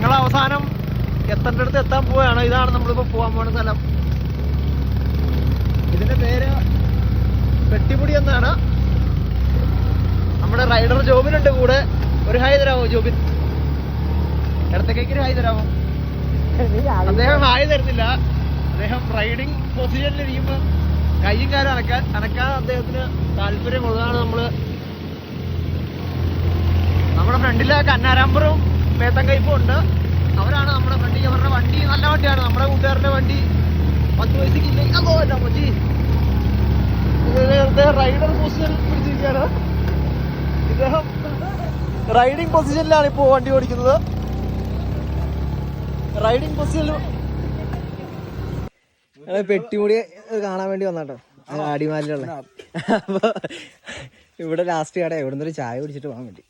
ഞങ്ങൾ അവസാനം എത്തേണ്ടടുത്ത് എത്താൻ പോവുകയാണ്. ഇതാണ് നമ്മളിപ്പോ പോകാൻ പോകുന്ന സ്ഥലം. ഇതിന്റെ പേര് പെട്ടിമുടി എന്നാണ്. നമ്മുടെ റൈഡർ ജോബിനുണ്ട് കൂടെ. ഒരു ഹായ് തരാമോ ജോബിൻ? ഇടത്തേക്കൊരു ഹായ് തരാമോ? അദ്ദേഹം ഹായ് തരുന്നില്ല. അദ്ദേഹം റൈഡിങ് പൊസിഷനിലിരിക്കുമ്പോൾ കയ്യും കാലും അനക്കാൻ അദ്ദേഹത്തിന് താല്പര്യമുള്ളതാണ്. നമ്മുടെ ഫ്രണ്ടില് കന്നാരാമ്പറും മേത്തങ്കൈപ്പും ഉണ്ട്. അവരാണ് നമ്മുടെ ഫ്രണ്ടിൽ. അവരുടെ വണ്ടി നല്ല വണ്ടിയാണ്. നമ്മുടെ കൂട്ടുകാരുടെ വണ്ടി 10 പൈസക്കില്ല പറ്റി. റൈഡർ പൊസിഷൻ പിടിച്ചിരിക്കുകയാണ്. ഇദ്ദേഹം റൈഡിങ് പൊസിഷനിലാണ് ഇപ്പോൾ വണ്ടി ഓടിക്കുന്നത്. റൈഡിങ് പൊസിഷനിൽ പെട്ടിമുടി കാണാൻ വേണ്ടി വന്നാട്ടോ, അടിമാലിലുള്ള. അപ്പൊ ഇവിടെ ലാസ്റ്റ് കട ഇവിടെ നിന്നൊരു ചായ കുടിച്ചിട്ട് പോകാൻ വേണ്ടി.